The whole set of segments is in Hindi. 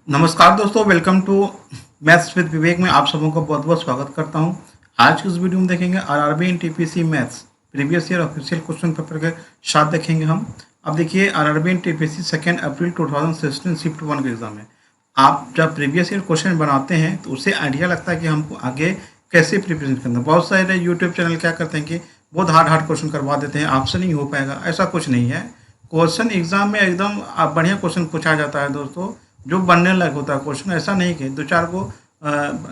नमस्कार दोस्तों, वेलकम टू मैथ्स विद विवेक में आप सबों का बहुत बहुत स्वागत करता हूं। आज की इस वीडियो में देखेंगे RRB NTPC maths previous year official question paper के साथ देखेंगे हम। अब देखिए, आरआरबी एनटीपीसी 2 अप्रैल 2016 शिफ्ट 1 का एग्जाम है। आप जब प्रीवियस ईयर क्वेश्चन बनाते हैं तो उससे आइडिया लगता है कि हमको आगे कैसे प्रिपरेशन करना है। बहुत सारे यूट्यूब चैनल क्या करते हैं कि बहुत हार्ड क्वेश्चन करवा देते हैं, आपसे नहीं हो पाएगा। ऐसा कुछ नहीं है। क्वेश्चन एग्जाम में एकदम बढ़िया क्वेश्चन पूछा जाता है दोस्तों, जो बनने लायक होता है क्वेश्चन। ऐसा नहीं कि दो चार को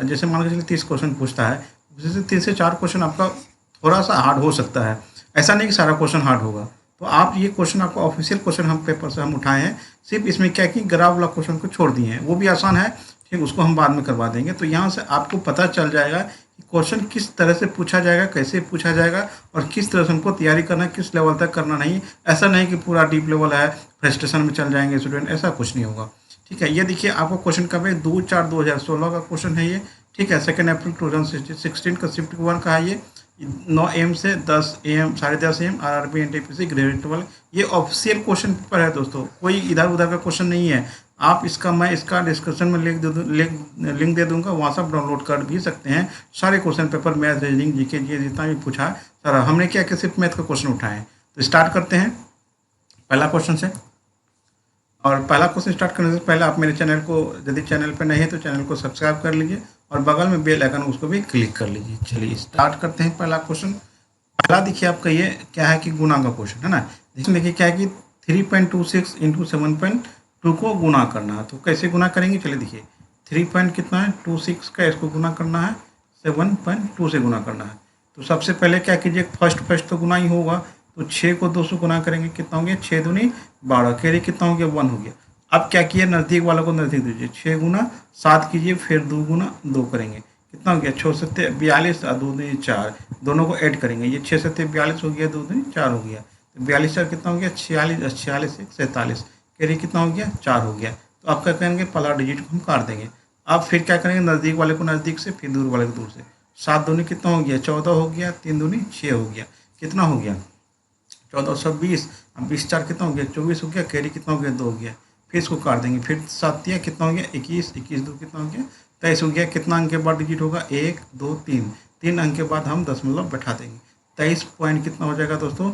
जैसे मान के चलिए 30 क्वेश्चन पूछता है, उसमें से 3 से 4 क्वेश्चन आपका थोड़ा सा हार्ड हो सकता है। ऐसा नहीं कि सारा क्वेश्चन हार्ड होगा। तो आप ये क्वेश्चन आपका ऑफिशियल क्वेश्चन हम पेपर से हम उठाए हैं, सिर्फ इसमें क्या कि ग्राफ वाला क्वेश्चन को छोड़ दिए हैं, वो भी आसान है। ठीक, उसको हम बाद में करवा देंगे। तो यहाँ से आपको पता चल जाएगा कि क्वेश्चन किस तरह से पूछा जाएगा, कैसे पूछा जाएगा और किस तरह से हमको तैयारी करना है, किस लेवल तक करना नहीं। ऐसा नहीं कि पूरा डीप लेवल है, फ्रस्ट्रेशन में चल जाएंगे स्टूडेंट, ऐसा कुछ नहीं होगा। ठीक है, ये देखिए आपको क्वेश्चन कब है, 2/4/2016 का क्वेश्चन है ये। ठीक है, 2 अप्रैल 2016 का शिफ्ट 1 का है ये। 9 AM से 10 AM 10:30 AM RRB NTPC grade 12। ये ऑफिशियल क्वेश्चन पेपर है दोस्तों, कोई इधर उधर का क्वेश्चन नहीं है। आप इसका मैं इसका डिस्क्रिप्शन में लिंक दे दूंगा, वहाँ से आप डाउनलोड कर भी सकते हैं। सारे question paper math, reasoning, GK, ये जितना भी पूछा है सारा हमने क्या कि सिर्फ मैथ का क्वेश्चन उठाए हैं। तो स्टार्ट करते हैं पहला क्वेश्चन से। और पहला क्वेश्चन स्टार्ट करने से पहले आप मेरे चैनल को, यदि चैनल पर नहीं है तो चैनल को सब्सक्राइब कर लीजिए और बगल में बेल आइकन उसको भी क्लिक कर लीजिए। चलिए स्टार्ट करते हैं पहला क्वेश्चन। पहला देखिए आपका ये क्या है कि गुना का क्वेश्चन है ना। इसमें देखिए क्या है कि 3.26 इंटू 7.2 को गुना करना है। तो कैसे गुना करेंगे, चलिए देखिए 3 पॉइंट कितना है 26 का, इसको गुना करना है 7.2 से गुना करना है। तो सबसे पहले क्या कीजिए, फर्स्ट तो गुना ही होगा। तो 6 को 2 से गुना करेंगे, कितना हो गया 6 दूनी 12, कैरी कितना हो गया 1 हो गया। अब क्या किया, नज़दीक वालों को नज़दीक दीजिए, 6 गुना 7 कीजिए, फिर 2 गुना 2 करेंगे, कितना हो गया 6 7 42 और 2 दूनी 4, दोनों को ऐड करेंगे। ये 6 7 42 हो गया, 2 दूनी 4 हो गया। तो 42 4 कितना हो गया 46, 46 1 47, कैरी कितना हो गया 4 हो गया। तो आप क्या करेंगे, पहला डिजिट को हम काट देंगे। अब फिर क्या करेंगे, नज़दीक वाले को नज़दीक से, फिर दूर वाले को दूर से। 7 दूनी कितना हो गया 14 हो गया, 3 दूनी 6 हो गया, कितना हो गया 1420। अब 20 4 कितना हो गया 24 हो गया, कैरी कितना हो गया 2 हो गया। फिर इसको काट देंगे, फिर 7 दिया कितना हो गया 21, 21 2 कितना हो गया 23 हो गया। कितना अंक के बाद डिजिट होगा 1 2 3, 3 अंक के बाद हम दशमलव बैठा देंगे। 23 पॉइंट कितना हो जाएगा दोस्तों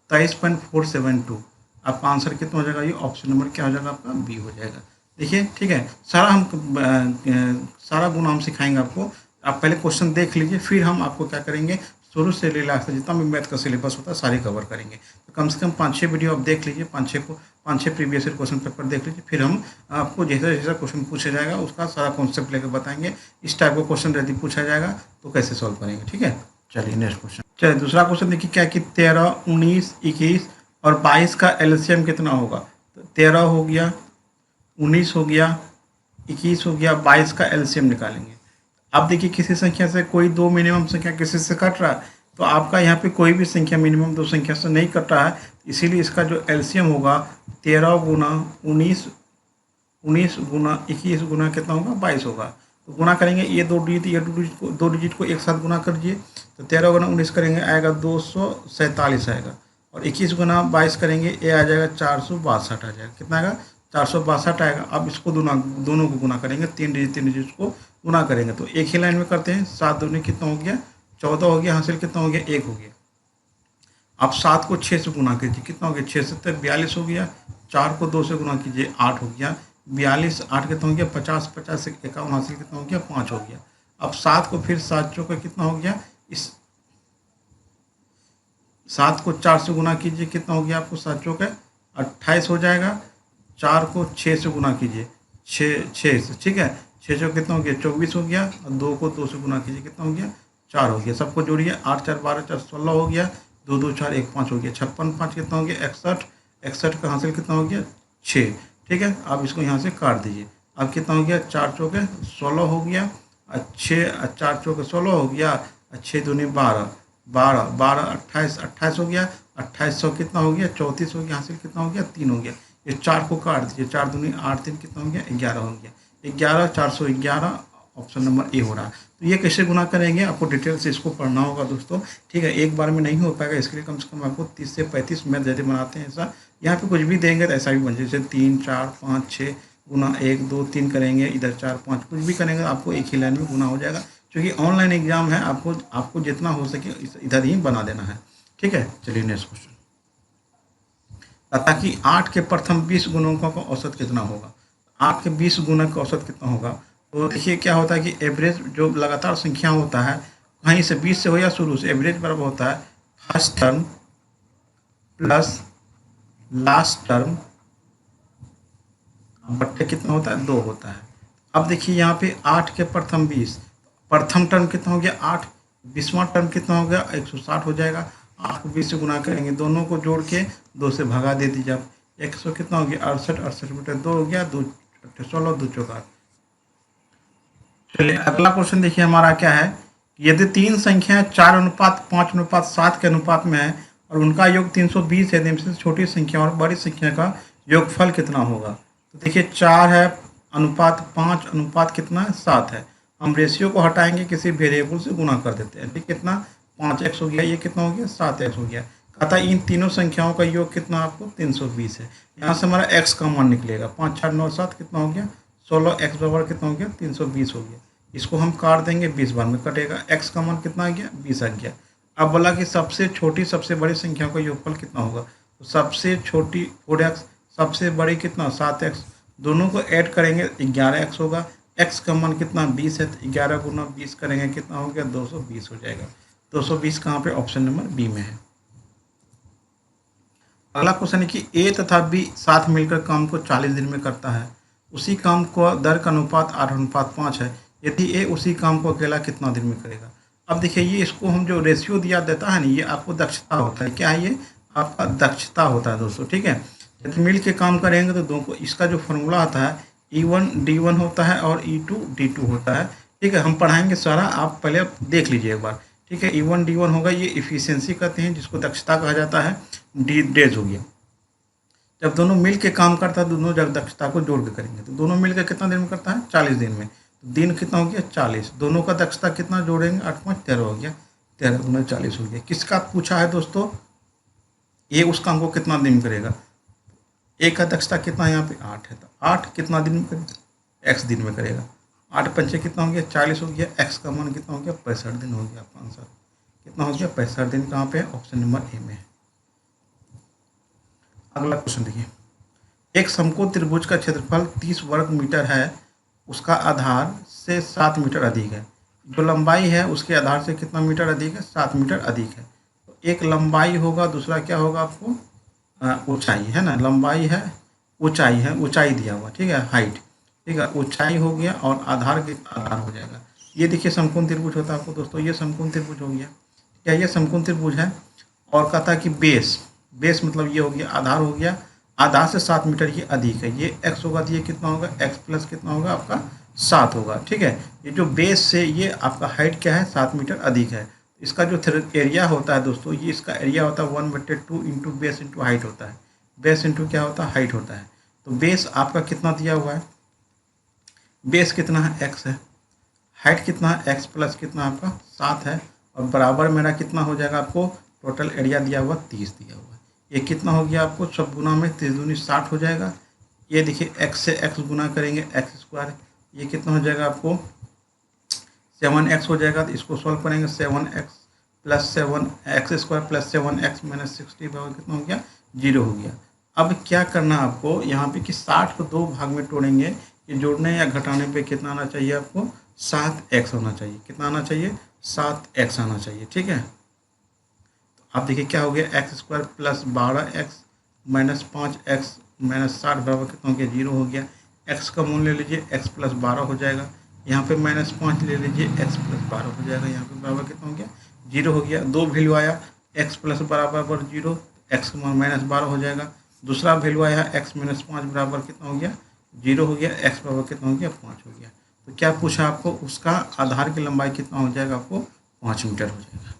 23.472। आपका आंसर कितना हो जाएगा, ये ऑप्शन नंबर क्या हो जाएगा आपका बी हो जाएगा। देखिए ठीक है, सारा गुण हम सिखाएंगे आपको। आप पहले क्वेश्चन देख लीजिए, फिर हम आपको क्या करेंगे, शुरू से ले लास्ट जितना भी मैथ का सिलेबस होता है सारे कवर करेंगे। तो कम से कम 5-6 वीडियो आप देख लीजिए, 5-6 प्रीवियस ईयर क्वेश्चन पेपर देख लीजिए। फिर हम आपको जैसा जैसा क्वेश्चन पूछा जाएगा उसका सारा कॉन्सेप्ट लेकर बताएंगे। इस टाइप का क्वेश्चन यदि पूछा जाएगा तो कैसे सॉल्व करेंगे। ठीक है, चलिए नेक्स्ट क्वेश्चन। चलिए दूसरा क्वेश्चन देखिए क्या कि 13, 19, 21 और 22 का एलसीएम कितना होगा। तो 13 हो गया, 19 हो गया, 21 हो गया, 22 का एलसीएम निकालेंगे। अब देखिए किसी संख्या से कोई दो मिनिमम संख्या किसी से कट रहा है, तो आपका यहाँ पे कोई भी संख्या मिनिमम दो संख्या से नहीं कट रहा है, इसीलिए इसका जो एलसीएम होगा 13 गुना 19, 19 गुना 21 गुना कितना होगा 22 होगा। तो गुना करेंगे, ये दो डिजिट को एक साथ गुना कर दीजिए। तो 13 गुना 19 करेंगे आएगा 247 आएगा, और 21 गुना 22 करेंगे ये आ जाएगा 462 आ जाएगा। कितना आएगा 462 आएगा। अब इसको दोनों को गुना करेंगे, तीन डिजिट को गुना करेंगे। तो एक ही लाइन में करते हैं, 7 दूनी कितना हो गया 14 हो गया, हासिल कितना हो गया 1 हो गया। अब 7 को 6 से गुना कीजिए, कितना हो गया 6 7 42 हो गया। 4 को 2 से गुना कीजिए 8 हो गया। 42 8 कितना हो गया 50, 50 से 51 हासिल कितना हो गया 5 हो गया। अब 7 को फिर 7 चौका कितना हो गया, इस 7 को 4 से गुना कीजिए, कितना हो गया आपको 7 चौका 28 हो जाएगा। 4 को 6 से गुना कीजिए, 6 से, ठीक है 6 चौक कितना हो गया 24 हो गया। और 2 को 2 से गुना कीजिए, कितना हो गया 4 हो गया। सबको जोड़िए, 8 4 12 4 16 हो गया, 2 2 4 1 5 हो गया। 56 5 कितना हो गया 61, 61 का हासिल कितना हो गया 6। ठीक है, अब इसको यहाँ से काट दीजिए। अब कितना हो गया 4 चौके 16 हो गया, 6 4 चौके 16 हो गया, 6 दूनी 12, 12 12 28 28 हो गया। 2800 कितना हो गया 34 हो गया, हासिल कितना हो गया 3 हो गया। ये 4 को काट दीजिए, 4 दूनी 8 3 कितना हो गया 11 हो गया। 11 411 ऑप्शन नंबर ए हो रहा है। तो ये कैसे गुना करेंगे आपको डिटेल से इसको पढ़ना होगा दोस्तों। ठीक है, एक बार में नहीं हो पाएगा, इसके लिए कम से कम आपको 30 से 35 मैथ यदि बनाते हैं ऐसा यहाँ पे कुछ भी देंगे तो ऐसा भी बन जाए, जैसे 3 4 5 6 गुना 1 2 3 करेंगे, इधर 4 5 कुछ भी करेंगे तो आपको एक ही लाइन में गुना हो जाएगा। क्योंकि ऑनलाइन एग्जाम है, आपको जितना हो सके इधर ही बना देना है। ठीक है, चलिए नेक्स्ट क्वेश्चन। ताकि 8 के प्रथम 20 गुणकों का औसत कितना होगा। 8 के 20 गुणक का औसत कितना होगा। तो देखिए क्या होता है कि एवरेज जो लगातार संख्या होता है, कहीं से 20 से हो या शुरू से, एवरेज बराबर होता है first term plus last term बट्टे कितना होता है 2 होता है। अब देखिए यहाँ पे 8 के प्रथम 20, प्रथम टर्म कितना हो गया 8, 20वां टर्म कितना हो गया 160 हो जाएगा। 8 को 20 से गुना करेंगे, दोनों को जोड़ के 2 से भगा दे दीजिए आप। 100 कितना हो गया 68, 68 बटे 2 हो गया, 2 16 2 चौका। चलिए अगला क्वेश्चन देखिए हमारा क्या है। यदि 3 संख्याएं 4:5:7 के अनुपात में है और उनका योग 320 है, इनमें से छोटी संख्या और बड़ी संख्या का योगफल कितना होगा। तो देखिए 4 है अनुपात 5 अनुपात कितना है 7 है। हम रेशियो को हटाएंगे, किसी वेरिएबल से गुना कर देते हैं। ठीक, कितना 5x हो गया, ये कितना हो गया 7x हो गया। कहता इन तीनों संख्याओं का योग कितना आपको 320 है। यहाँ से हमारा x का मान निकलेगा 5 4 9 7 कितना हो गया 16, x बराबर कितना हो गया 320 हो गया। इसको हम काट देंगे, 20 बार में कटेगा। x का मान कितना आ गया 20 आ गया। अब बोला कि सबसे छोटी सबसे बड़ी संख्या का योगफल कितना होगा। तो सबसे छोटी 4x, सबसे बड़ी कितना 7x, दोनों को ऐड करेंगे 11x होगा। x का मान कितना 20 है, तो 11 गुना 20 करेंगे कितना हो गया 220 हो जाएगा। 220 कहाँ पे, ऑप्शन नंबर बी में है। अगला क्वेश्चन है कि ए तथा बी साथ मिलकर काम को 40 दिन में करता है। उसी काम को दर का अनुपात 8:5 है। यदि ए उसी काम को अकेला कितना दिन में करेगा। अब देखिए ये इसको हम जो रेशियो दिया देता है ना, ये आपको दक्षता होता है। क्या है ये आपका दक्षता होता है दोस्तों। ठीक है, यदि मिल के काम करेंगे तो दो को, इसका जो फॉर्मूला आता है E1 D1 होता है और E2 D2 होता है। ठीक है, हम पढ़ाएंगे सारा, आप पहले देख लीजिए एक बार। ठीक है, E1 D1 होगा, ये इफिशियंसी कहते हैं, जिसको दक्षता कहा जाता है। डी डेज हो गया, जब दोनों मिल के काम करता है, दोनों जब दक्षता को जोड़ के करेंगे तो दोनों मिल के कितना दिन में करता है 40 दिन में। तो दिन कितना हो गया 40, दोनों का दक्षता कितना जोड़ेंगे 8 5 13 हो गया, 13 गुना 40 हो गया। किसका पूछा है दोस्तों, ये उस काम को कितना दिन में करेगा। एक का दक्षता कितना यहाँ पे 8 है, तो 8 कितना दिन में करेगा x दिन में करेगा। 8 पंचे कितना हो गया 40 हो गया, x का मान कितना हो गया 65 दिन हो गया। आपका आंसर कितना हो गया 65 दिन, कहाँ पे ऑप्शन नंबर ए में है। अगला क्वेश्चन देखिए, एक समकोण त्रिभुज का क्षेत्रफल 30 वर्ग मीटर है, उसका आधार से 7 मीटर अधिक है। जो लंबाई है उसके आधार से कितना मीटर अधिक है 7 मीटर अधिक है। तो एक लंबाई होगा, दूसरा क्या होगा आपको ऊंचाई है ना, लंबाई है ऊंचाई है, ऊंचाई दिया हुआ। ठीक है, हाइट। ठीक है, ऊंचाई हो गया और आधार के आधार हो जाएगा। ये देखिए समकोण त्रिभुज होता है आपको दोस्तों, ये समकोण त्रिभुज हो गया। क्या ये समकोण त्रिभुज है। और कहता है कि बेस, बेस मतलब ये हो गया, आधार हो गया, आधार से 7 मीटर ये अधिक है। ये x होगा तो ये कितना होगा x प्लस कितना होगा आपका 7 होगा। ठीक है, ये जो बेस से ये आपका हाइट क्या है 7 मीटर अधिक है। इसका जो एरिया होता है दोस्तों, ये इसका एरिया होता है 1/2 इंटू बेस इंटू हाइट होता है। बेस इंटू क्या होता है हाइट होता है। तो बेस आपका कितना दिया हुआ है, बेस कितना है x है, हाइट कितना है x प्लस कितना आपका 7 है, और बराबर मेरा कितना हो जाएगा आपको टोटल एरिया दिया हुआ 30 दिया हुआ है। ये कितना हो गया आपको सब गुना में 3 दूनी 60 हो जाएगा। ये देखिए x से x गुना करेंगे x स्क्वायर, ये कितना हो जाएगा आपको 7x हो जाएगा। तो इसको सॉल्व करेंगे 7x plus 7x square plus 7x minus 60 बराबर कितना हो गया 0 हो गया। अब क्या करना आपको यहाँ पे कि 60 को 2 भाग में तोड़ेंगे, ये जोड़ने या घटाने पे कितना आना चाहिए आपको 7x होना चाहिए। कितना आना चाहिए 7x आना चाहिए। ठीक है, आप देखिए क्या हो गया x square plus 12x minus 5x minus 60 बराबर कितना हो गया 0 हो गया। x का मूल्य ले लीजिए x प्लस 12 हो जाएगा, यहाँ पे माइनस 5 ले लीजिए x प्लस 12 हो जाएगा, यहाँ पे बराबर कितना हो गया 0 हो गया। दो वैल्यू आया x प्लस बराबर 0, x का मान माइनस 12 हो जाएगा। दूसरा वैल्यू आया x माइनस 5 बराबर कितना हो गया 0 हो गया, x बराबर कितना हो गया 5 हो गया। तो क्या पूछा आपको, उसका आधार की लंबाई कितना हो जाएगा आपको 5 मीटर हो जाएगा।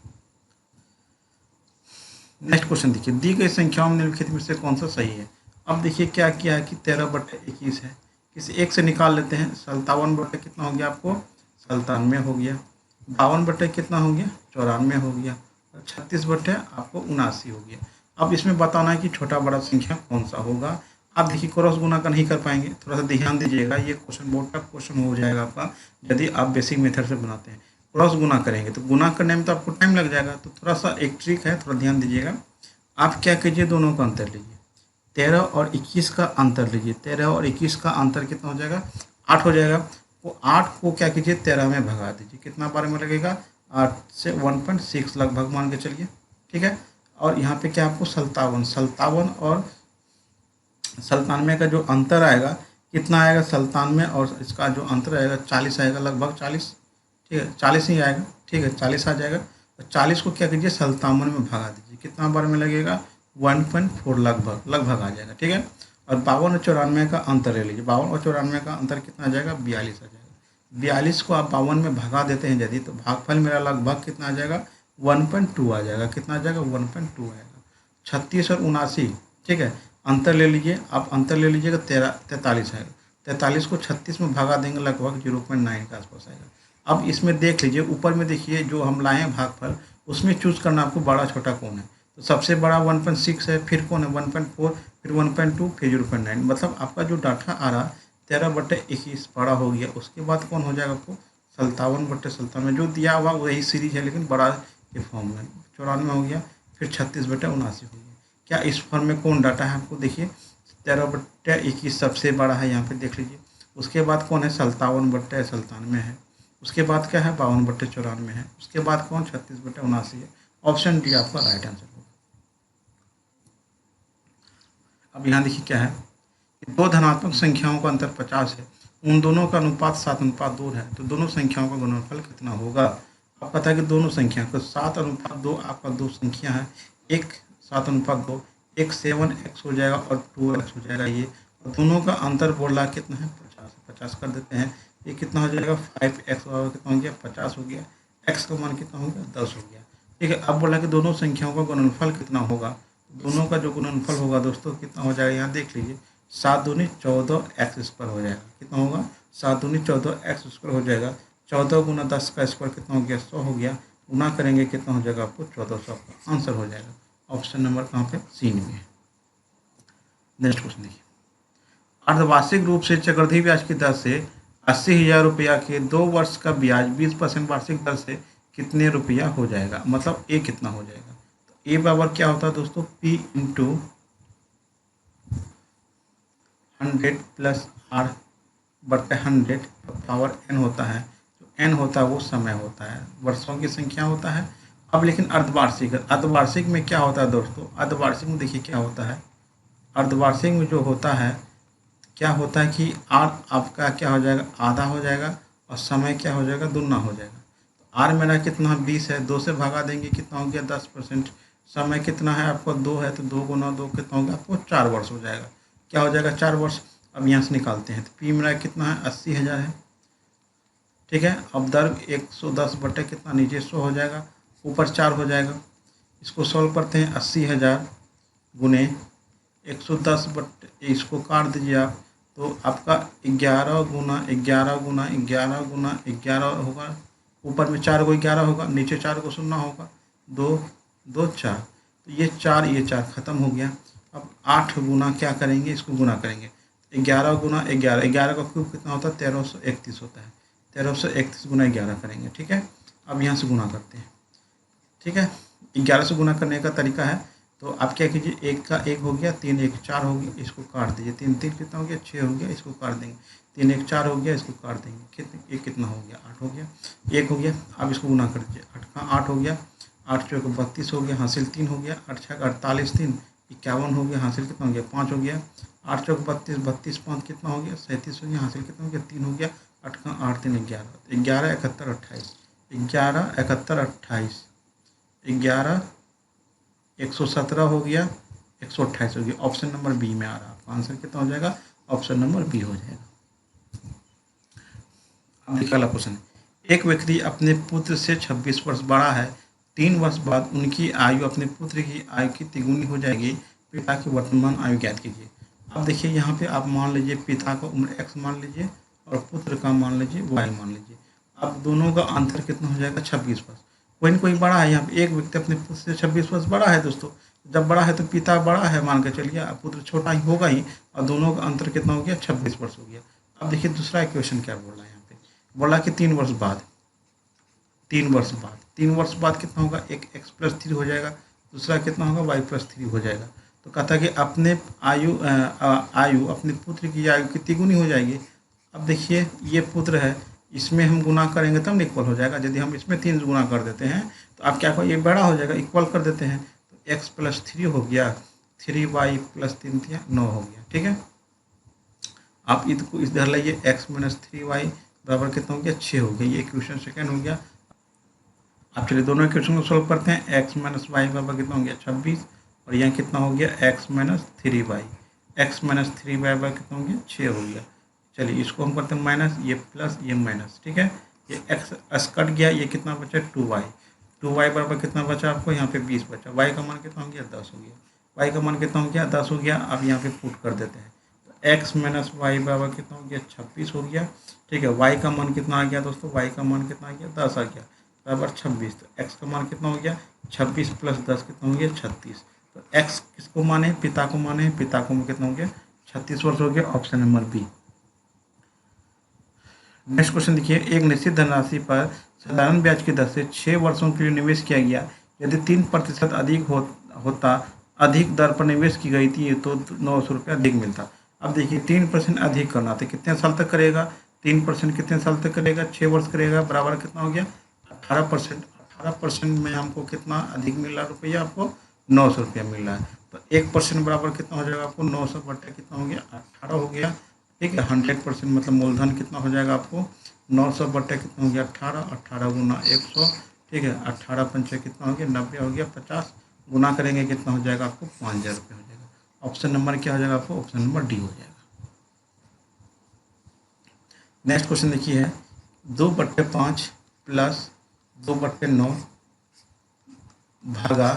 नेक्स्ट क्वेश्चन देखिए, दी गई संख्याओं में निम्नलिखित में से कौन सा सही है। अब देखिए क्या किया है कि 13/21 है, किसी एक से निकाल लेते हैं। 57 कितना हो गया आपको 97 हो गया, 52 कितना हो गया 94 हो गया, और 36 आपको 79 हो गया। अब इसमें बताना है कि छोटा बड़ा संख्या कौन सा होगा। आप देखिए क्रॉस गुना का नहीं कर पाएंगे, थोड़ा सा ध्यान दीजिएगा, ये क्वेश्चन बहुत टफ क्वेश्चन हो जाएगा आपका यदि आप बेसिक मेथड से बनाते हैं। क्रॉस गुना करेंगे तो गुना करने में तो आपको टाइम लग जाएगा, तो थोड़ा सा एक ट्रिक है, थोड़ा ध्यान दीजिएगा। आप क्या कीजिए, दोनों का अंतर लीजिए, 13 और 21 का अंतर लीजिए। 13 और 21 का अंतर कितना हो जाएगा, 8 हो जाएगा। वो 8 को क्या कीजिए, 13 में भगा दीजिए, कितना बार में लगेगा, 8 से 1.6 लगभग मान के चलिए, ठीक है। और यहाँ पे क्या आपको 57 और 97 का जो अंतर आएगा कितना आएगा, 97 और इसका जो अंतर आएगा 40 आएगा, लगभग 40, ठीक है, 40 ही आएगा, ठीक है, 40 आ जाएगा। तो 40 को क्या कीजिए, 57 में भगा दीजिए, कितना बार में लगेगा, 1.4 लगभग आ जाएगा, ठीक है। और 52 और 94 का अंतर ले लीजिए, 52 और 94 का अंतर कितना आ जाएगा, 42 आ जाएगा। 42 को आप 52 में भगा देते हैं यदि, तो भागफल मेरा लगभग कितना आ जाएगा, 1.2 आ जाएगा, कितना आ जाएगा, 1.2 आएगा। 36 और 79, ठीक है, अंतर ले लीजिए, आप अंतर ले लीजिएगा, 43 आएगा। 43 को 36 में भगा देंगे, लगभग 0.9 के आसपास आएगा। अब इसमें देख लीजिए, ऊपर में देखिए जो हम लाए हैं भागफल, उसमें चूज करना आपको बड़ा छोटा कौन है। तो सबसे बड़ा 1.6 है, फिर कौन है 1.4, फिर 1.2, फिर 0.9, मतलब आपका जो डाटा आ रहा 13/21 बड़ा हो गया। उसके बाद कौन हो जाएगा आपको, 57/57 जो दिया हुआ वही सीरीज है लेकिन बड़ा के फॉर्म में, 94 हो गया, फिर 36/79 हो गया। क्या इस फॉर्म में कौन डाटा है आपको, देखिए 13/21 सबसे बड़ा है, यहाँ पे देख लीजिए। उसके बाद कौन है, 57/97 है। उसके बाद क्या है, 52/94 है। उसके बाद कौन, 36/79 है। ऑप्शन डी आपका राइट आंसर होगा। अब यहाँ देखिए क्या है, दो धनात्मक संख्याओं का अंतर 50 है, उन दोनों का अनुपात 7:2 है, तो दोनों संख्याओं का गुणनफल कितना होगा। आप पता है कि दोनों संख्या को 7:2 आपका दो संख्या है, एक 7:2, एक 7x हो जाएगा और 2x हो जाएगा ये, और दोनों का अंतर बोल रहा कितना है, 50 कर देते हैं। ये कितना हो जाएगा, 5x कितना हो गया, 50 हो गया। x का मान कितना हो गया, 10 हो गया, ठीक है। अब बोला कि दोनों संख्याओं का गुणनफल कितना होगा। दोनों का जो गुणनफल होगा दोस्तों कितना हो जाएगा, यहाँ देख लीजिए, 7 दूनी 14x² हो जाएगा, कितना होगा, 7 दूनी 14x² हो जाएगा। 14 गुना 10 का स्क्वायर कितना हो गया, 100 हो गया, गुना करेंगे कितना हो जाएगा आपको, 1400 का आंसर हो जाएगा। ऑप्शन नंबर कहाँ पे, सी में है। नेक्स्ट क्वेश्चन देखिए, अर्धवार्षिक रूप से चक्रवृद्धि ब्याज की दर से 80,000 रुपया के 2 वर्ष का ब्याज 20% वार्षिक दर से कितने रुपया हो जाएगा, मतलब ए कितना हो जाएगा। तो ए बराबर क्या होता है दोस्तों, P × 100 + R/100 पावर n होता है। जो n होता है वो समय होता है, वर्षों की संख्या होता है। अब लेकिन अर्धवार्षिक में क्या होता है दोस्तों, अर्धवार्षिक में देखिए क्या होता है, अर्धवार्षिक में जो होता है क्या होता है कि आर आपका क्या हो जाएगा, आधा हो जाएगा, और समय क्या हो जाएगा, दुगना हो जाएगा। तो आर मेरा कितना 20 है, 2 से भगा देंगे कितना हो गया, 10%। समय कितना है आपको, 2 है, तो 2 × 2 कितना हो गया आपको, 4 वर्ष हो जाएगा। क्या हो जाएगा, 4 वर्ष। अब यहाँ से निकालते हैं, तो पी मेरा कितना है, 80,000 है, ठीक है। अब दर 110 बटे कितना, नीचे 100 हो जाएगा, ऊपर 4 हो जाएगा। इसको सॉल्व करते हैं, 80,000 गुने 110 बटे, इसको काट दीजिए आप, तो आपका 11 गुना 11 गुना 11 गुना 11 होगा, ऊपर में 4 को 11 होगा, नीचे 4 को 0 होगा, 2 2 4, तो ये 4 खत्म हो गया। अब 8 गुना क्या करेंगे, इसको गुना करेंगे, 11 गुना 11, 11 का क्यूब कितना होता है, 1331 होता है, 1331 गुना 11 करेंगे, ठीक है। अब यहाँ से गुना करते हैं, ठीक है। 11 से गुना करने का तरीका है, तो आप क्या कीजिए, 1 का 1 हो गया, 3 1 4 हो गया, इसको काट दीजिए, 3 3 कितना हो गया, 6 हो गया, इसको काट देंगे, 3 1 4 हो गया, इसको काट देंगे, कितने, एक कितना हो गया, 8 हो गया, 1 हो गया। अब इसको गुना कर दीजिए, 8 का 8 हो गया, 8 चौके 32 हो गया, हासिल 3 हो गया, 8 6 48, 3 51 हो गया, हासिल कितना हो गया, 5 हो गया, 8 चौके 32, 32 5 कितना हो गया, 37 हो गया, हासिल कितना हो गया, 3 हो गया, 8 का 8 3 11, 11 71 28, 11 71 28, 11 117 हो गया, 128 हो गया। ऑप्शन नंबर बी में आ रहा है, आपका आंसर कितना हो जाएगा, ऑप्शन नंबर बी हो जाएगा। अब देखिए अगला क्वेश्चन, एक व्यक्ति अपने पुत्र से 26 वर्ष बड़ा है, 3 वर्ष बाद उनकी आयु अपने पुत्र की आयु की तिगुनी हो जाएगी, पिता की वर्तमान आयु ज्ञात कीजिए। अब देखिए यहाँ पे आप मान लीजिए पिता का उम्र x मान लीजिए और पुत्र का मान लीजिए y मान लीजिए। अब दोनों का अंतर कितना हो जाएगा, 26 वर्ष। कोई न कोई बड़ा है, यहाँ पे एक व्यक्ति अपने पुत्र से 26 वर्ष बड़ा है दोस्तों, जब बड़ा है तो पिता बड़ा है मान के चलिए, पुत्र छोटा ही होगा ही, और दोनों का अंतर कितना हो गया, 26 वर्ष हो गया। अब देखिए दूसरा इक्वेशन क्या बोल रहा है यहाँ पे, बोला कि 3 वर्ष बाद, 3 वर्ष बाद कितना होगा, एक x+3 हो जाएगा, दूसरा कितना होगा y+3 हो जाएगा। तो कहता है कि अपने आयु अपने पुत्र की आयु कितनी गुनी हो जाएगी। अब देखिए ये पुत्र है, इसमें हम गुना करेंगे तब इक्वल हो जाएगा। यदि हम इसमें 3 गुना कर देते हैं तो आप क्या करो, ये बड़ा हो जाएगा, इक्वल कर देते हैं तो x+3 हो गया, 3y+3 9 हो गया। ठीक है, आप इसको इधर लाइए, x-3y बराबर कितना हो गया, 6 हो गया। ये इक्वेशन सेकेंड हो गया। आप चलिए दोनों इक्वेशन को सॉल्व करते हैं। x-y बराबर कितना हो गया, 26, और यहाँ कितना हो गया, x-3y, x-3y बराबर कितना हो गया, 6 हो गया। चलिए इसको हम करते हैं माइनस, ये प्लस ये माइनस। ठीक है, ये x कट गया, ये कितना बचा, 2y, 2y बराबर कितना बचा आपको, यहाँ पे 20 बचा। y का मान कितना हो गया, 10 हो गया। y का मान कितना हो गया, 10 हो गया। अब यहाँ पे पुट कर देते हैं, तो x-y बराबर कितना हो गया, 26 हो गया। ठीक है, y का मान कितना आ गया दोस्तों, y का मान कितना आ गया, 10 आ गया, बराबर 26। तो x का मान कितना हो गया, 26 + 10 कितना हो गया, 36। तो x किसको माने, पिता को माने, पिता को कितना हो गया, 36 वर्ष हो गया। Option number B. Next question देखिए, एक निश्चित धनराशि पर साधारण ब्याज की दर से 6 वर्षों के लिए निवेश किया गया। यदि 3% अधिक दर पर निवेश की गई थी तो 900 रुपये अधिक मिलता। अब देखिए 3% अधिक करना तो कितने साल तक करेगा, 3% कितने साल तक करेगा, 6 वर्ष करेगा, बराबर कितना हो गया, 18%। 18% में हमको कितना अधिक मिल रहा रुपया, आपको 900 रुपया मिल रहा है। तो 1% बराबर कितना हो जाएगा आपको, 900 बटे कितना हो गया, 18 हो गया। ठीक है, 100% मतलब मूलधन कितना हो जाएगा आपको, 900 बटे कितना हो गया, 18, 18 गुना 100। ठीक है, 18 पंचे कितना हो गया, 90 हो गया, 50 गुना करेंगे कितना हो जाएगा आपको, 5000 रुपये हो जाएगा। ऑप्शन नंबर क्या हो जाएगा आपको, ऑप्शन नंबर डी हो जाएगा। नेक्स्ट क्वेश्चन देखिए है, 2/5 प्लस 2/9 भागा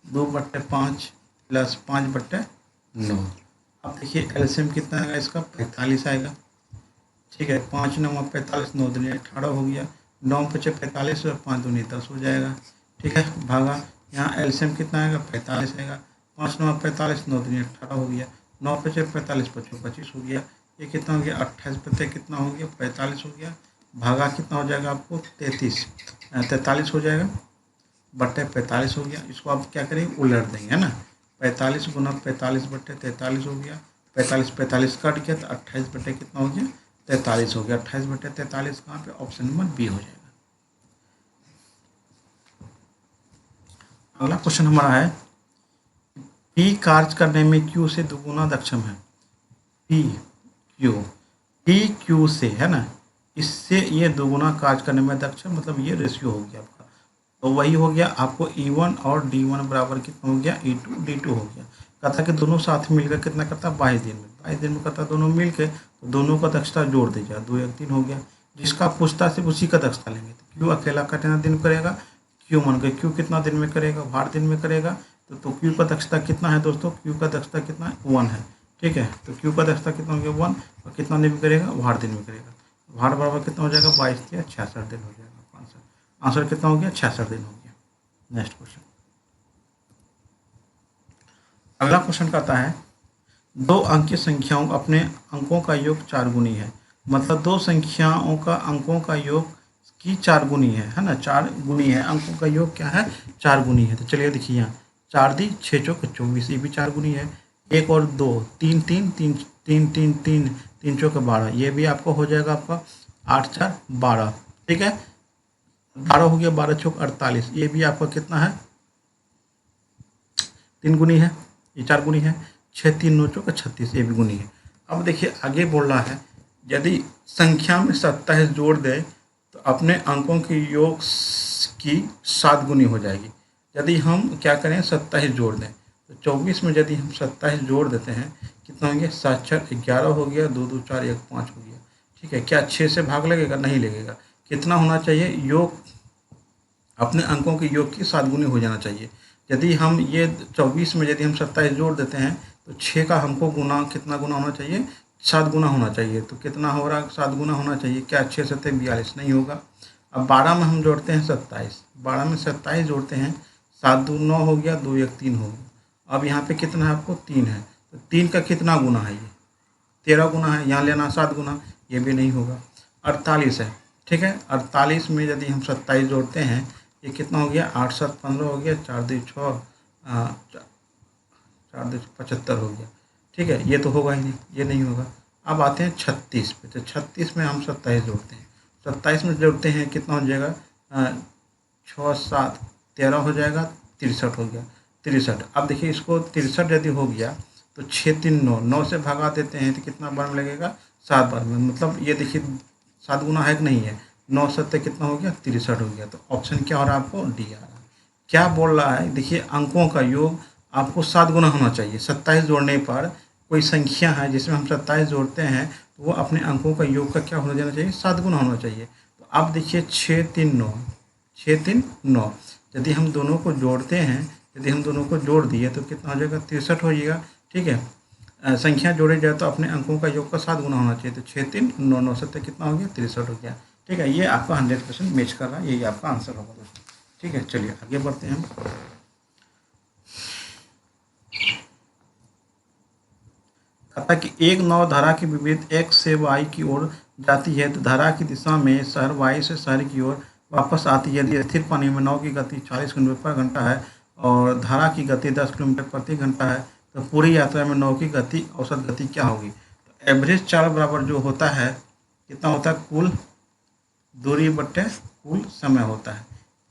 2/5 प्लस 5/9। अब देखिए एलसीएम कितना आएगा इसका, 45 आएगा। ठीक है, 5 9 45, 9 दूनी 18 हो गया, 9 5 45 और 5 दूनी 10 हो जाएगा। ठीक है, भागा यहाँ एलसीएम कितना आएगा, 45 आएगा। 5 9 45, 9 दूनी 18 हो गया, 9 5 45 5 25 हो गया। ये कितना हो गया, 28 पते कितना हो गया, 45 हो गया। भागा कितना हो जाएगा आपको, 43 हो जाएगा, बटे 45 हो गया। इसको आप क्या करेंगे, उलट देंगे, है ना। 45 गुना 45 बटे 43 हो गया, 45 कट गया तो 28 बटे कितना हो गया, 43 हो गया। 28 बटे 43 कहाँ पे, ऑप्शन नंबर बी हो जाएगा। अगला क्वेश्चन हमारा है, पी कार्य करने में क्यू से दोगुना दक्षम है। पी क्यू से, है ना, इससे ये दोगुना कार्य करने में दक्षम, मतलब ये रेशियो हो गया आपका। तो वही हो गया आपको E1 और D1 बराबर कितना हो गया, E2 D2 हो गया। कहता कि दोनों साथ मिलकर कितना करता है, 22 दिन में, 22 दिन में करता दोनों मिलकर, तो दोनों का दक्षता जोड़ दीजिए, 2 1 3 हो गया। जिसका पूछता सिर्फ उसी का दक्षता लेंगे। तो क्यू अकेला कितना दिन करेगा, क्यू मान के क्यू कितना दिन में करेगा, भार दिन में करेगा। तो क्यू का दक्षता कितना है दोस्तों, क्यू का दक्षता कितना है, 1 है। ठीक है, तो क्यू का दक्षता कितना हो गया, 1, और कितना दिन में करेगा, भार दिन में करेगा। भार बराबर कितना हो जाएगा, 22 या 66 दिन हो जाएगा। आंसर कितना हो गया, 66 दिन हो गया। नेक्स्ट क्वेश्चन, अगला क्वेश्चन कहता है, 2 अंकीय संख्याओं अपने अंकों का योग 4 गुनी है। मतलब 2 संख्याओं का अंकों का योग की 4 गुनी है ना, 4 गुनी है, अंकों का योग क्या है, 4 गुनी है। तो चलिए देखिए यहाँ 4 दी 6 चौक 24, ये भी 4 गुनी है। 1 और 2 3 3 3 3 3 3 3 चौक 12, ये भी आपको हो जाएगा आपका 8 4 12। ठीक है, 12 हो गया, 12 चौक 48, ये भी आपका कितना है, 3 गुनी है, ये 4 गुनी है। 6 3 9 चौक 36, ये भी गुनी है। अब देखिए आगे बोल रहा है, यदि संख्या में 27 जोड़ दे तो अपने अंकों के योग की 7 गुनी हो जाएगी। यदि हम क्या करें, 27 जोड़ दें तो 24 में यदि हम 27 जोड़ देते हैं कितना होंगे, 7 4 11 हो गया, 2 2 4 1 5 हो गया। ठीक है, क्या 6 से भाग लगेगा, नहीं लगेगा। कितना होना चाहिए, योग अपने अंकों के योग की 7 गुनी हो जाना चाहिए। यदि हम ये 24 में यदि हम 27 जोड़ देते हैं तो 6 का हमको गुना कितना गुना होना चाहिए, 7 गुना होना चाहिए। तो कितना हो रहा है, 7 गुना होना चाहिए। क्या 6 7 42 नहीं होगा। अब 12 में हम जोड़ते हैं 27, 12 में 27 जोड़ते हैं 7 दूनी 9 हो गया, 2 1 3 हो गया। अब यहाँ पे कितना है आपको 3 है, तो 3 का कितना गुना है, ये 13 गुना है। यहाँ लेना 7 गुना, ये भी नहीं होगा। 48 है, ठीक है। 48 में यदि हम 27 जोड़ते हैं, ये कितना हो गया, 8 7 15 हो गया, 4 2 6 4 2 75 हो गया, ठीक है। ये तो होगा ही नहीं, ये नहीं होगा। अब आते हैं 36 पे, तो 36 में हम 27 जोड़ते हैं, 27 में जोड़ते हैं कितना हो जाएगा, 6 7 13 हो जाएगा, 63 हो गया, 63। अब देखिए इसको 63 यदि हो गया तो 6 3 9, 9 से भगा देते हैं तो कितना बार में लगेगा, 7 बार में। मतलब ये देखिए 7 गुना है कि नहीं है, 9 7 कितना हो गया, 63 हो गया। तो ऑप्शन क्या हो रहा है आपको, डी आ रहा है। क्या बोल रहा है, देखिए अंकों का योग आपको 7 गुना होना चाहिए। 27 जोड़ने पर कोई संख्या है जिसमें हम 27 जोड़ते हैं तो वो अपने अंकों का योग का क्या होना जाना चाहिए, 7 गुना होना चाहिए। तो अब देखिए 6 3 9, 6 3 9, यदि हम दोनों को जोड़ते हैं, यदि हम दोनों को जोड़ दिए तो कितना हो जाएगा, 63 हो जाएगा, ठीक है। संख्या जोड़ी जाए तो अपने अंकों का योग का 7 गुना होना चाहिए। तो 6 3 9 9 7 कितना हो गया, 63 हो गया, ठीक है। ये आपका 100% मैच कर रहा है, यही आपका आंसर होगा दोस्तों, ठीक है। चलिए आगे बढ़ते हैं हम। कहता कि एक नाव धारा के विपरीत x से y की ओर जाती है तो धारा की दिशा में शहर y से शहर की ओर वापस आती है। यदि स्थिर पानी में नाव की गति 40 किलोमीटर पर घंटा है और धारा की गति 10 किलोमीटर प्रति घंटा है तो पूरी यात्रा में नाव की गति औसत गति क्या होगी। तो एवरेज चाल बराबर जो होता है कितना होता है, कुल दूरी बट्टे कुल समय होता है।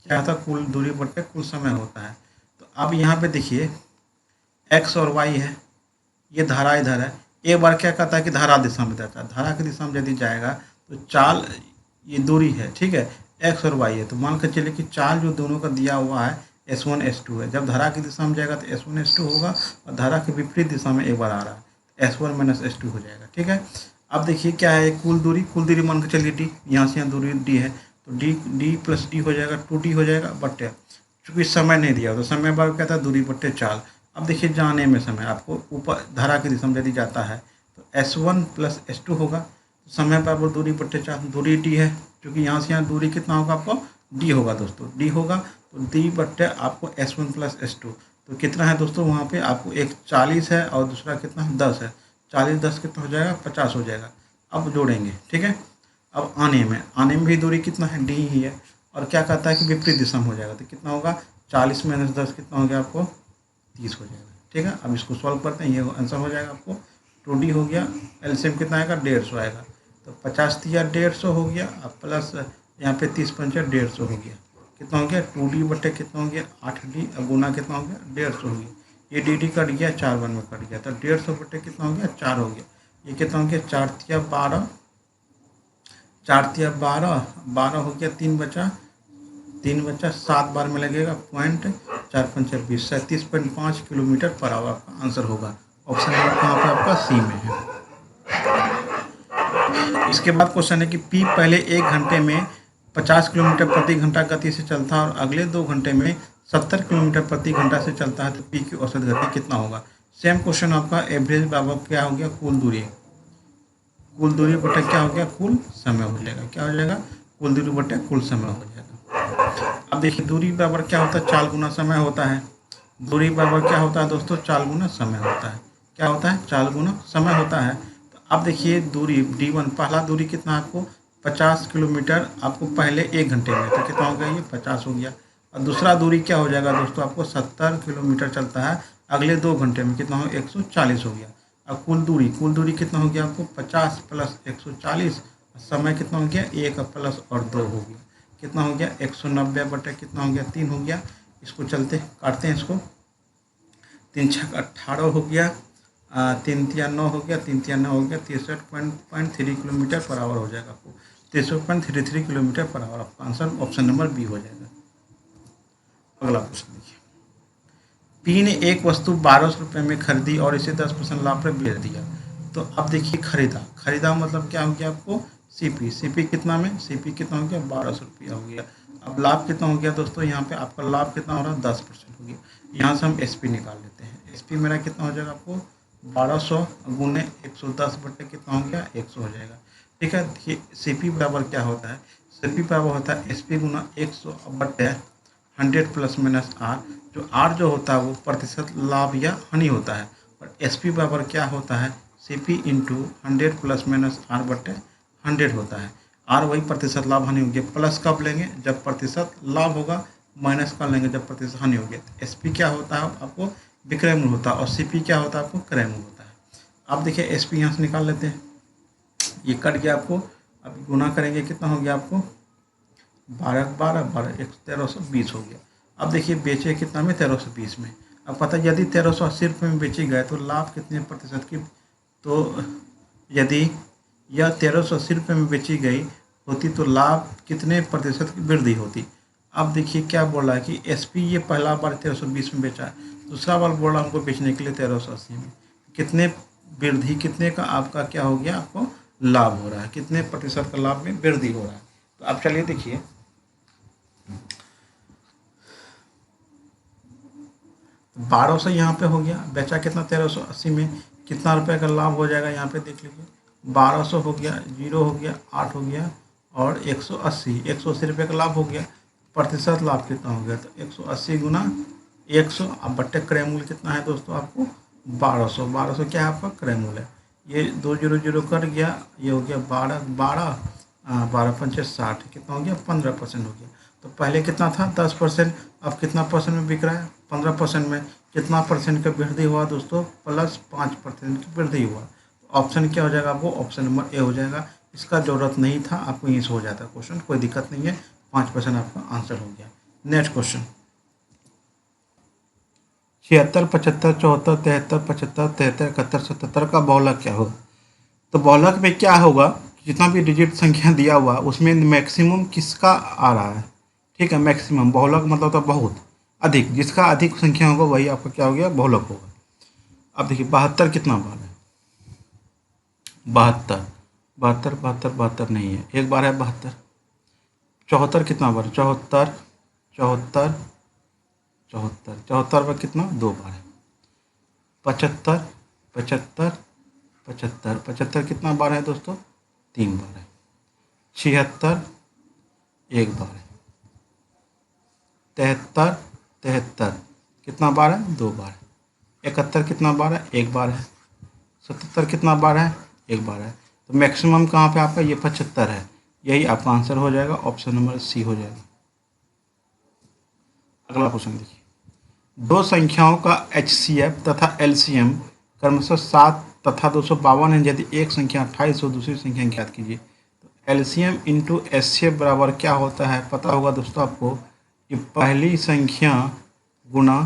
क्या होता है, कुल दूरी बट्टे कुल समय होता है। तो अब यहाँ पे देखिए x और y है, ये धारा इधर है। एक बार क्या कहता है कि धारा दिशा में जाता है, धारा की दिशा में यदि जाएगा तो चाल, ये दूरी है, ठीक है, x और y है। तो मान कर चलिए कि चाल जो दोनों का दिया हुआ है S1 S2 है। जब धारा की दिशा में जाएगा तो S1 S2 होगा और धारा के विपरीत दिशा में एक बार आ रहा है S1 - S2 हो जाएगा, ठीक है। अब देखिए क्या है, कुल दूरी मान कर चलिए d, यहाँ से यहाँ दूरी d है तो d प्लस d हो जाएगा, 2d हो जाएगा बट्टे, चूँकि समय नहीं दिया तो समय बार क्या था, दूरी बट्टे चाल। अब देखिए जाने में समय, आपको ऊपर धारा की दिशा में यदि जाता है तो S1 + S2 होगा, तो समय बराबर दूरी बट्टे चाल, दूरी d है, क्योंकि यहाँ से यहाँ दूरी कितना होगा आपको, d होगा दोस्तों, d होगा तो d बट्टे आपको S1 + S2। तो कितना है दोस्तों, वहाँ पे आपको एक 40 है और दूसरा कितना है, 10 है। 40 10 कितना हो जाएगा, 50 हो जाएगा। अब जोड़ेंगे, ठीक है। अब आने में भी दूरी कितना है, d ही है। और क्या कहता है कि विपरीत दिशा में हो जाएगा तो कितना होगा, 40 - 10 कितना हो गया आपको, 30 हो जाएगा, ठीक है। अब इसको सॉल्व करते हैं, ये आंसर हो जाएगा आपको 2d हो गया, एलसीएम कितना आएगा, 150 आएगा। तो 50 × 150 हो गया, अब प्लस यहाँ पे 30 × 5 = 150 हो गया, कितना हो गया, 2d बटे कितना हो गया, 8d, अब गुना कितना हो गया, 150 हो गया। ये dd कट गया, 4 1 में कट गया, तो 150 बटे कितना हो गया, 4 हो गया। ये कितना हो गया, 4 × 12, 4 × 12, 12 हो गया, 3 बचा 7 बार में लगेगा, पॉइंट 4 5 20, 37.5 किलोमीटर पर आवर आपका आंसर होगा। ऑप्शन नंबर कहाँ पे आपका, सी में है। इसके बाद क्वेश्चन है कि P पहले 1 घंटे में 50 किलोमीटर प्रति घंटा गति से चलता है और अगले 2 घंटे में 70 किलोमीटर प्रति घंटा से चलता है तो P की औसत गति कितना होगा। सेम क्वेश्चन आपका, एवरेज बराबर क्या हो गया, कुल दूरी बटे क्या हो गया, कुल समय हो जाएगा। क्या हो जाएगा, कुल दूरी बटे कुल समय हो जाएगा। अब देखिए दूरी बराबर क्या होता है, चाल गुना समय होता है। दूरी बराबर क्या होता है दोस्तों, चाल गुना समय होता है। क्या होता है, चाल गुना समय होता है। तो अब देखिए दूरी d1, पहला दूरी कितना आपको 50 किलोमीटर आपको पहले 1 घंटे में, तो कितना हो गया, ये 50 हो गया। और दूसरा दूरी क्या हो जाएगा दोस्तों, आपको 70 किलोमीटर चलता है अगले 2 घंटे में, कितना हो, 140 हो गया। अब कुल दूरी कितना हो गया आपको, 50 + 140, समय कितना हो गया, 1 प्लस और 2 हो गया, कितना हो गया, 190 बटे कितना हो गया, 3 हो गया। इसको चलते काटते हैं, इसको 3 6 18 हो गया, 3 3 9 हो गया, 3 3 9 हो गया, 63.3 किलोमीटर पर आवर हो जाएगा आपको, 63.33 किलोमीटर पर आवर। आपका आंसर ऑप्शन नंबर बी हो जाएगा। अगला क्वेश्चन देखिए, पी ने एक वस्तु 1200 रुपये में खरीदी और इसे 10% लाभ पर बेच दिया। तो अब देखिए खरीदा मतलब क्या हो गया आपको, सीपी कितना में, सीपी कितना हो गया, 1200 रुपया हो गया। अब लाभ कितना हो गया दोस्तों, यहाँ पे आपका लाभ कितना हो रहा है, 10% हो गया। यहाँ से हम एसपी निकाल लेते हैं, एसपी मेरा कितना हो जाएगा आपको, 1200 गुने 110 बटे कितना हो गया, 100 हो जाएगा, ठीक है। देखिए सीपी बराबर क्या होता है, सीपी बराबर होता है एसपी गुना 100 बटे 100 प्लस माइनस आर, जो आर जो होता है वो प्रतिशत लाभ या हानि होता है, और एस पी बराबर क्या होता है, C P into 100 plus minus R बटे 100 होता है। आर वही प्रतिशत लाभ हानि होगी, प्लस कब लेंगे जब प्रतिशत लाभ होगा, माइनस कब लेंगे जब प्रतिशत हानि होगी। एस पी क्या होता है आपको, विक्रय मूल्य होता है, और सी पी क्या होता है आपको, क्रय मूल्य होता है। अब देखिए एस पी यहाँ से निकाल लेते हैं, ये कट गया आपको, अब गुना करेंगे कितना हो गया आपको, 12 1320 हो गया। अब देखिए बेचे कितना में, 1320 में। अब पता यदि 1380 रुपये में बेची गए तो लाभ कितने प्रतिशत की, तो यदि यह 1380 रुपये में बेची गई होती तो लाभ कितने प्रतिशत की वृद्धि होती। अब देखिए क्या बोल रहा है कि एस पी ये पहला बार 1320 में बेचा है, दूसरा बार बोल रहा हमको बेचने के लिए 1380 में, कितने वृद्धि, कितने का आपका क्या हो गया, आपको लाभ हो रहा है, कितने प्रतिशत का लाभ में वृद्धि हो रहा है। तो अब चलिए देखिए 1200 यहाँ पे हो गया, बेचा कितना 1380 में, कितना रुपए का लाभ हो जाएगा यहाँ पे देख लीजिए, 1200 हो गया, 0 हो गया, 8 हो गया, और 180 रुपये का लाभ हो गया। प्रतिशत लाभ कितना हो गया, तो 180 गुना 100, अब बट्टे क्रय मूल्य कितना है दोस्तों आपको, 1200 क्या है आपका क्रय मूल्य है। ये 2 0 0 कट गया, ये हो गया 12 पंचे 60, कितना हो गया 15% हो गया। तो पहले कितना था 10%, अब कितना परसेंट में बिक रहा है, 15% में। कितना परसेंट का वृद्धि हुआ दोस्तों, प्लस 5% की वृद्धि हुआ। तो ऑप्शन क्या हो जाएगा आपको, ऑप्शन नंबर ए हो जाएगा। इसका जरूरत नहीं था, आपको यहीं से हो जाता क्वेश्चन, कोई दिक्कत नहीं है, 5% आपका आंसर हो गया। नेक्स्ट क्वेश्चन 76 75 74 73 75 73 71 77 का बहुलक क्या होगा। तो बहुलक में क्या होगा, जितना भी डिजिट संख्या दिया हुआ उसमें मैक्सिमम किसका आ रहा है, ठीक है, मैक्सिमम। बहुलक मतलब तो बहुत अधिक, जिसका अधिक संख्या होगा वही आपका क्या हो गया, बहुलक होगा। अब देखिए 72 कितना बार है, 72 72 72 72 नहीं है, एक बार है 72। 74 कितना बार, 74 74 74 74 बार कितना, 2 बार है। 75 75 75 75 कितना बार है दोस्तों, 3 बार है। 76 1 बार है। 73 73 कितना बार है, 2 बार है। 71 कितना बार है, 1 बार है। 77 कितना बार है, 1 बार है। तो मैक्सिमम कहाँ पे आपका, ये 75 है, यही आपका आंसर हो जाएगा, ऑप्शन नंबर सी हो जाएगा। अगला क्वेश्चन देखिए, दो संख्याओं का HCF तथा LCM क्रमशः 7 तथा 252 है, यदि एक संख्या 28 हो दूसरी संख्या ज्ञात कीजिए। तो LCM इंटू HCF बराबर क्या होता है, पता होगा दोस्तों आपको कि पहली संख्या गुना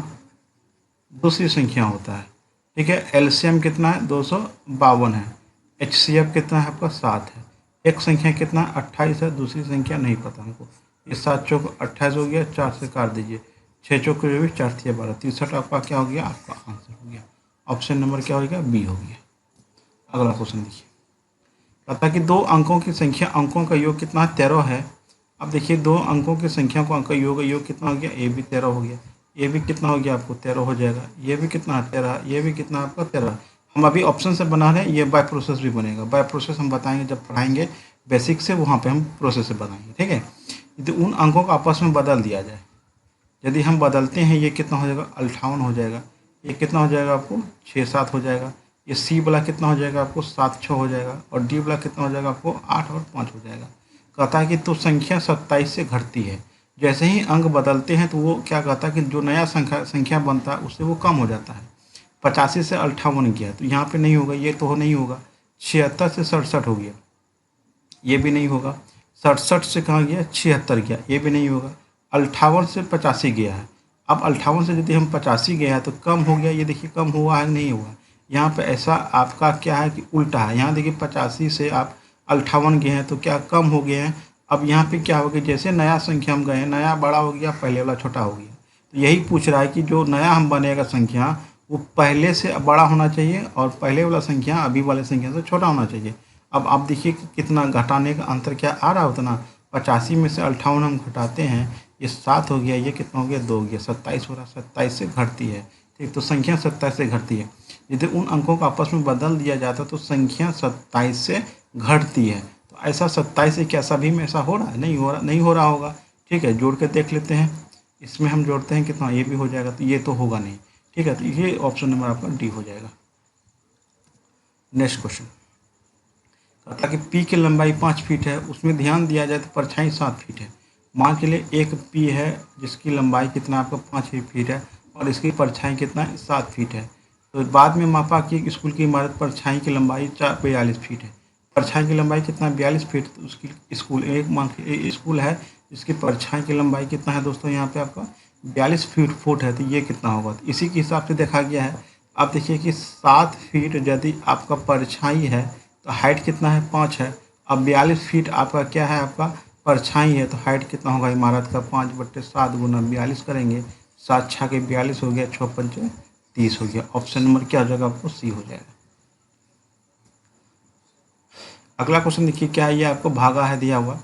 दूसरी संख्या होता है, ठीक है। LCM कितना है, 252 है। HCF कितना है आपका, 7 है। एक संख्या कितना 28 है, दूसरी संख्या नहीं पता हमको। ये 7 चौक 28 हो गया, 4 से काट दीजिए, 6 चौक 24, 4 तिया 12, 63 आपका क्या हो गया, आपका आंसर हो गया। ऑप्शन नंबर क्या हो गया, बी हो गया। अगला क्वेश्चन देखिए, पता कि 2 अंकों की संख्या, अंकों का योग कितना 13 है। अब देखिए 2 अंकों की संख्या को अंक का योग कितना हो गया, ए भी 13 हो गया, ये भी कितना हो गया आपको 13 हो जाएगा, ये भी कितना 13, ये भी कितना आपका 13। हम अभी ऑप्शन से बना रहे हैं, ये बाय प्रोसेस भी बनेगा, बाय प्रोसेस हम बताएंगे जब पढ़ाएंगे बेसिक से, वहाँ पे हम प्रोसेस से बनाएंगे, ठीक है। यदि उन अंकों को आपस में बदल दिया जाए, यदि हम बदलते हैं, ये कितना हो जाएगा 58 हो जाएगा, ये कितना हो जाएगा आपको 6 7 हो जाएगा, ये सी वाला कितना हो जाएगा आपको 7 6 हो जाएगा, और डी वाला कितना हो जाएगा आपको 8 और 5 हो जाएगा। कहता है कि तो संख्या 27 से घटती है। जैसे ही अंक बदलते हैं तो वो क्या कहता है कि जो नया संख्या बनता है उससे वो कम हो जाता है। 85 से 58 गया तो यहाँ पे नहीं होगा, ये तो नहीं होगा। 76 से 67 हो गया, ये भी नहीं होगा। 67 से कहाँ गया, 76 गया, ये भी नहीं होगा। 58 से 85 गया है। अब 58 से यदि हम 85 गया है तो कम हो गया, ये देखिए कम हुआ है नहीं हुआ। यहाँ पे ऐसा आपका क्या है कि उल्टा है, यहाँ देखिए 85 से आप 58 गए हैं तो क्या कम हो गए हैं। अब यहाँ पे क्या हो गया, जैसे नया संख्या हम गए, नया बड़ा हो गया, पहले वाला छोटा हो गया। तो यही पूछ रहा है कि जो नया हम बनेगा संख्या वो पहले से बड़ा होना चाहिए और पहले वाला संख्या अभी वाले संख्या से छोटा होना चाहिए। अब आप देखिए कि कितना घटाने का अंतर क्या आ रहा है, उतना 85 में से 58 हम घटाते हैं, ये 7 हो गया, ये कितना हो गया 2 हो गया, 27 हो रहा, 27 से घटती है, ठीक। तो संख्या 27 से घटती है। यदि उन अंकों को आपस में बदल दिया जाता तो संख्या 27 से घटती है। तो ऐसा 27 से क्या सभी में ऐसा हो रहा है, नहीं हो रहा, नहीं हो रहा होगा, ठीक है। जोड़ के देख लेते हैं, इसमें हम जोड़ते हैं कितना, ये भी हो जाएगा, तो ये तो होगा नहीं। ठीक है, तो ये ऑप्शन नंबर आपका डी हो जाएगा। नेक्स्ट क्वेश्चन कहता कि पी की लंबाई 5 फीट है, उसमें ध्यान दिया जाए तो परछाई 7 फीट है। मान के लिए एक पी है जिसकी लंबाई कितना आपका 5 फीट है और इसकी परछाई कितना है 7 फीट है। तो बाद में मापा कि स्कूल की इमारत परछाई की लंबाई 42 फीट है। परछाई की लंबाई कितना है 42 फीट, तो उसकी स्कूल एक मान के स्कूल है जिसकी परछाई की लंबाई कितना है दोस्तों, यहाँ पे आपका 42 फुट है। तो ये कितना होगा, तो इसी के हिसाब से देखा गया है। आप देखिए कि 7 फीट यदि आपका परछाई है तो हाइट कितना है 5 है। अब 42 फीट आपका क्या है, आपका परछाई है, तो हाइट कितना होगा इमारत का 5/7 गुना 42 करेंगे, 7 छः के 42 हो गया, 6 पंचे 30 हो गया। ऑप्शन नंबर क्या हो जाएगा आपको, सी हो जाएगा। अगला क्वेश्चन देखिए क्या है, ये आपको भागा है दिया हुआ,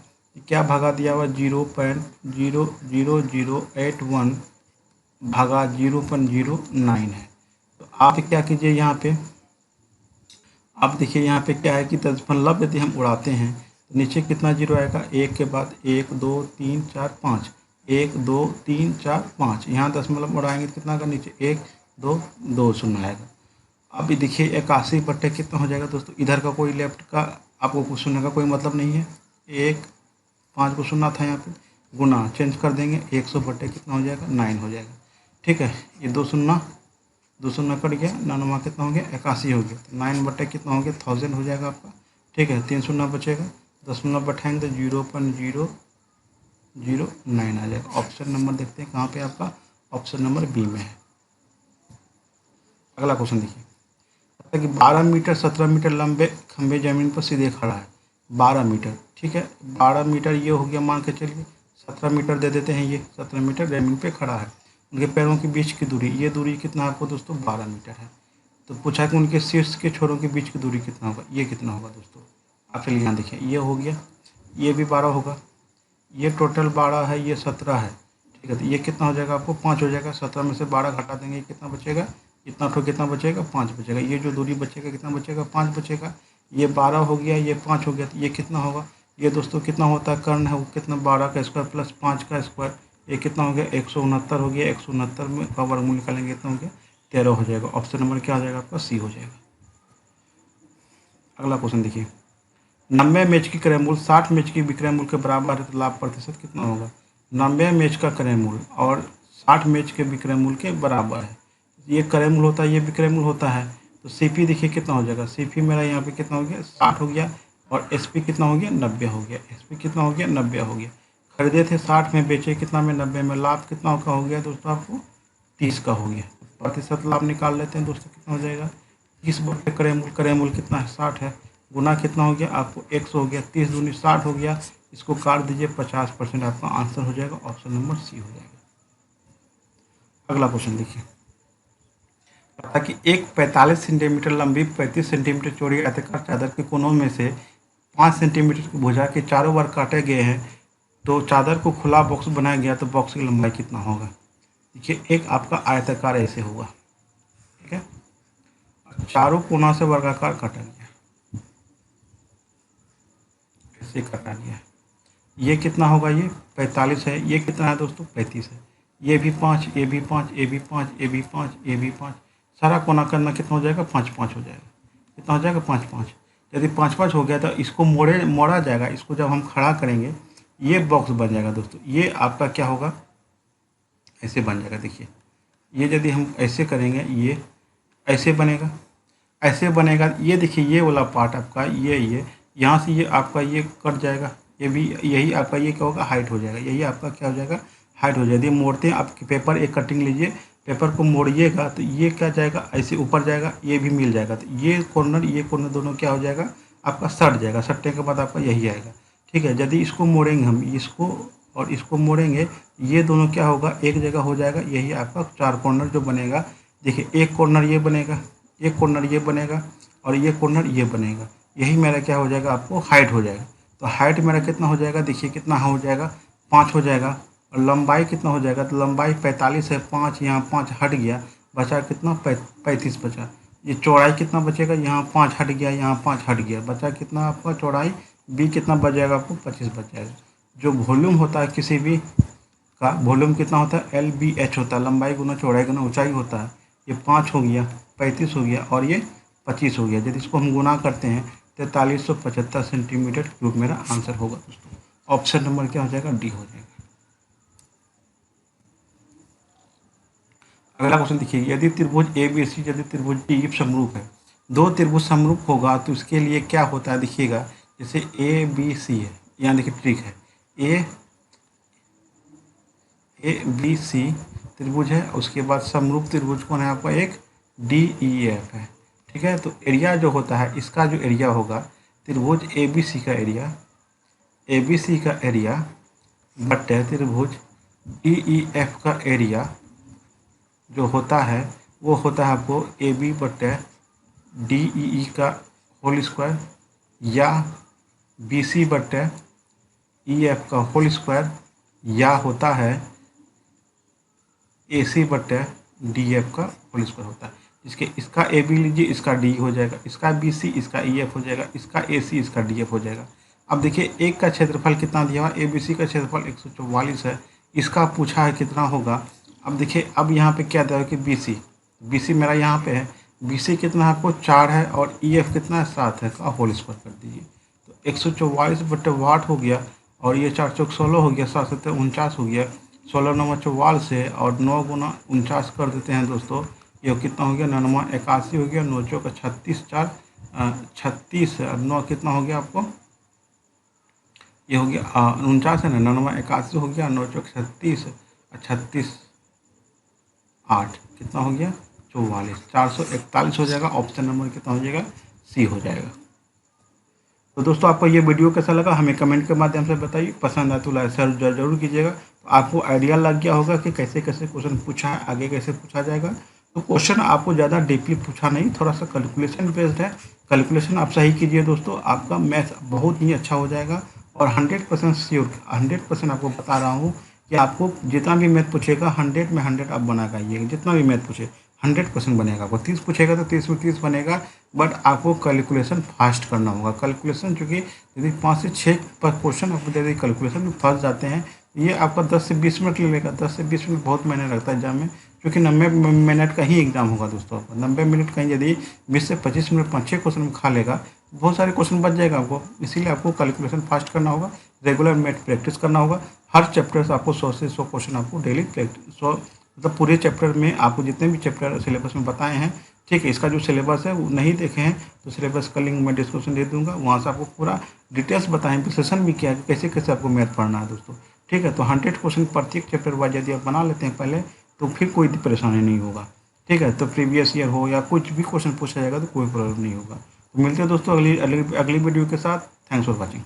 क्या भागा दिया हुआ 0.00081 भागा 0.09 है। तो आप क्या कीजिए यहाँ पे, आप देखिए यहाँ पे क्या है कि दशमलव यदि हम उड़ाते हैं तो नीचे कितना जीरो आएगा, एक के बाद 1 2 3 4 5, 1 2 3 4 5, यहाँ दशमलव उड़ाएंगे तो कितना का नीचे 1 2 2 शून्य आएगा। अभी देखिए 81 कितना हो जाएगा दोस्तों, इधर का कोई लेफ्ट का आपको कुछ शून्य का कोई मतलब नहीं है, 5 को शून्य था यहाँ पे, गुना चेंज कर देंगे 100 कितना हो जाएगा 9 हो जाएगा। ठीक है, ये 2 शून्य कट गया, 9 कितना हो गया 81 हो गया, तो 9 कितना हो गया 1000 हो जाएगा आपका। ठीक है, 3 शून्य बचेगा, दशमलव बैठाएंगे तो 0.009 आ जाएगा। ऑप्शन नंबर देखते हैं कहाँ पे आपका, ऑप्शन नंबर बी में है। अगला क्वेश्चन देखिए कि 12 मीटर 17 मीटर लंबे खंभे जमीन पर सीधे खड़ा है, 12 मीटर। ठीक है, 12 मीटर ये हो गया, मान के चलिए 17 मीटर दे देते हैं, ये 17 मीटर जमीन पे खड़ा है। उनके पैरों के बीच की दूरी, ये दूरी कितना आपको दोस्तों 12 मीटर है। तो पूछा कि उनके शीर्ष के छोरों के बीच की दूरी कितना होगा, ये कितना होगा दोस्तों। आप चलिए यहाँ देखिए, ये हो गया, ये भी 12 होगा, ये टोटल 12 है, ये 17 है। ठीक है, तो ये कितना हो जाएगा आपको 5 हो जाएगा, 17 में से 12 घटा देंगे, कितना बचेगा, इतना तो कितना बचेगा 5 बचेगा। ये जो दूरी बचेगा कितना बचेगा 5 बचेगा, ये 12 हो गया, ये 5 हो गया, तो ये कितना होगा, ये दोस्तों कितना होता है कर्ण है वो कितना 12 का स्क्वायर प्लस 5 का स्क्वायर, ये कितना हो गया 169 हो गया, 169 में का वर्गमूल निकालेंगे कितना हो गया 13 हो जाएगा। ऑप्शन नंबर क्या हो जाएगा आपका, सी हो जाएगा। अगला क्वेश्चन देखिए, 90 मैच की क्रय मूल्य 60 मैच की विक्रय मूल्य के बराबर है तो लाभ प्रतिशत कितना होगा। 90 मैच का क्रय मूल्य और 60 मैच के विक्रय मूल्य के बराबर है, ये क्रय मूल्य होता है, ये विक्रय मूल्य होता है। तो सीपी देखिए कितना हो जाएगा, सीपी मेरा यहाँ पे कितना हो गया 60 हो गया, और एसपी कितना हो गया 90 हो गया, एसपी कितना हो गया 90 हो गया। खरीदे थे 60 में, बेचे कितना में 90 में, लाभ कितना का हो गया दोस्तों आपको 30 का हो गया। प्रतिशत लाभ निकाल लेते हैं दोस्तों, कितना हो जाएगा 30 क्रय मूल्य कितना है 60 है, गुना कितना हो गया आपको 100 हो गया, 30 दूनी 60 हो गया, इसको काट दीजिए 50%, आपका आंसर हो जाएगा ऑप्शन नंबर सी हो जाएगा। अगला क्वेश्चन देखिए, ताकि एक 45 सेंटीमीटर लंबी 35 सेंटीमीटर चौड़ी आयताकार चादर के कोनों में से 5 सेंटीमीटर की भुजा के चारों बार काटे गए हैं, तो चादर को खुला बॉक्स बनाया गया, तो बॉक्स की लंबाई कितना होगा। देखिए एक आपका आयताकार ऐसे होगा, ठीक है, चारों कोना से वर्गाकार काटा गया, ऐसे काटा गया, ये कितना होगा, ये 45 है, ये कितना है दोस्तों 35 है, ये भी 5, ये भी 5, ये भी 5, ये भी 5, ये भी 5, सारा कोना करना कितना हो जाएगा 5 5 हो जाएगा, कितना हो जाएगा 5 5। यदि 5 5 हो गया तो इसको मोड़ा जाएगा, इसको जब हम खड़ा करेंगे ये बॉक्स बन जाएगा दोस्तों, ये आपका क्या होगा ऐसे बन जाएगा। देखिए ये यदि हम ऐसे करेंगे ये ऐसे बनेगा, ऐसे बनेगा, ये देखिए ये वाला पार्ट आपका ये यहाँ से ये आपका ये कट जाएगा, ये भी यही आपका ये क्या होगा हाइट हो जाएगा, यही आपका क्या हो जाएगा हाइट हो जाएगी। मोड़ते हैं आप पेपर एक कटिंग लीजिए, पेपर को मोड़िएगा तो ये क्या जाएगा ऐसे ऊपर जाएगा, ये भी मिल जाएगा, तो ये कॉर्नर दोनों क्या हो जाएगा आपका सट जाएगा, सटने के बाद आपका यही आएगा। ठीक है, यदि इसको मोड़ेंगे हम, इसको और इसको मोड़ेंगे, ये दोनों क्या होगा एक जगह हो जाएगा, यही आपका 4 कॉर्नर जो बनेगा। देखिए एक कॉर्नर ये बनेगा, एक कॉर्नर ये बनेगा और ये कॉर्नर ये बनेगा, यही मेरा क्या हो जाएगा आपको हाइट हो जाएगा। तो हाइट मेरा कितना हो जाएगा, देखिए कितना हो जाएगा 5 हो जाएगा, और लंबाई कितना हो जाएगा, तो लंबाई 45 है, 5 यहाँ 5 हट गया, बचा कितना 35 बचा। ये चौड़ाई कितना बचेगा, यहाँ 5 हट गया, यहाँ 5 हट गया, बचा कितना आपका चौड़ाई बी कितना बच जाएगा आपको 25 बच जाएगा। जो वॉल्यूम होता है किसी भी का वॉल्यूम कितना होता है, LBH होता है, लंबाई गुना चौड़ाई गुना ऊंचाई होता है। ये 5 हो गया, 35 हो गया और ये 25 हो गया। यदि इसको हम गुना करते हैं 4375 सेंटीमीटर क्यूब मेरा आंसर होगा दोस्तों। ऑप्शन नंबर क्या हो जाएगा, डी हो जाएगा। अगला क्वेश्चन देखिए, यदि त्रिभुज ABC यदि त्रिभुज D समरूप है, दो त्रिभुज समरूप होगा तो उसके लिए क्या होता है देखिएगा। जैसे ABC है, यहाँ देखिए ट्रिक है, ABC त्रिभुज है, उसके बाद समरूप त्रिभुज कौन है आपका, एक DEF है। ठीक है, तो एरिया जो होता है, इसका जो एरिया होगा त्रिभुज ABC का एरिया बटे त्रिभुज DEF का एरिया जो होता है वो होता है आपको AB बटे DEE का होल स्क्वायर या BC बटे EF का होल स्क्वायर या होता है AC बटे DF का होल स्क्वायर होता है। इसका AB लीजिए, इसका D हो जाएगा, इसका BC, इसका EF हो जाएगा, इसका AC, इसका DF हो जाएगा। अब देखिए एक का क्षेत्रफल कितना दिया हुआ, ABC का क्षेत्रफल 144 है, इसका पूछा है कितना होगा। अब देखिए अब यहाँ पे क्या दिया है कि BC मेरा यहाँ पे है, BC कितना है आपको 4 है और EF कितना है 7 है, का होल स्क्वायर कर दीजिए। तो 144 बटे वाट हो गया और ये 4 चौक 16 हो गया, 7 7 49 हो गया, 16 9 44 से और 9 गुना 49 कर देते हैं दोस्तों। ये कितना हो गया, 9 81 हो गया, 9 चौक 36 4 36 और 9 कितना हो गया आपको, ये हो गया 49 है ना, 9 81 हो गया, 9 चौक 36 36 8 कितना हो गया 44, 441 हो जाएगा। ऑप्शन नंबर कितना हो जाएगा, सी हो जाएगा। तो दोस्तों आपको ये वीडियो कैसा लगा हमें कमेंट के माध्यम से बताइए, पसंद आए तो लाइक शेयर जरूर कीजिएगा। तो आपको आइडिया लग गया होगा कि कैसे कैसे क्वेश्चन पूछा है, आगे कैसे पूछा जाएगा। तो क्वेश्चन आपको ज़्यादा डीपली पूछा नहीं, थोड़ा सा कैलकुलेशन बेस्ड है। कैलकुलेशन आप सही कीजिए दोस्तों, आपका मैथ बहुत ही अच्छा हो जाएगा। और 100% श्योर, 100% आपको बता रहा हूँ कि आपको जितना भी मैथ पूछेगा 100 में 100 आप बना के आइएगा। जितना भी मैथ पूछे 100% बनेगा। आपको 30 पूछेगा तो 30 में 30 बनेगा, बट आपको कैलकुलेशन फास्ट करना होगा। कैलकुलेशन चूँकि यदि 5 से 6 पर क्वेश्चन आपको यदि कैलकुलेशन में फंस जाते हैं, ये आपका 10 से 20 मिनट लगेगा। 10 से 20 मिनट बहुत महीने लगता है एग्जाम में, क्योंकि 90 मिनट का ही एग्जाम होगा दोस्तों। 90 मिनट का यदि 20 से 25 मिनट 5-6 क्वेश्चन में खा लेगा, बहुत सारे क्वेश्चन बच जाएगा आपको। इसीलिए आपको कैलकुलेशन फास्ट करना होगा, रेगुलर मैथ प्रैक्टिस करना होगा। हर चैप्टर से आपको 100 से 100 क्वेश्चन आपको डेली प्रैक्टिस, 100 मतलब पूरे चैप्टर में आपको जितने भी चैप्टर सिलेबस में बताए हैं, ठीक है। इसका जो सिलेबस है वो नहीं देखे हैं तो सिलेबस का लिंक मैं डिस्क्रिप्शन दे दूंगा, वहाँ से आपको पूरा डिटेल्स बताएं, विश्लेषण भी किया है कैसे कैसे आपको मैथ पढ़ना है दोस्तों, ठीक है। तो 100 क्वेश्चन प्रत्येक चैप्टर वाइज यदि आप बना लेते हैं पहले, तो फिर कोई परेशानी नहीं होगा, ठीक है। तो प्रीवियस ईयर हो या कुछ भी क्वेश्चन पूछा जाएगा तो कोई प्रॉब्लम नहीं होगा। तो मिलते हैं दोस्तों अगली वीडियो के साथ। Thanks for watching.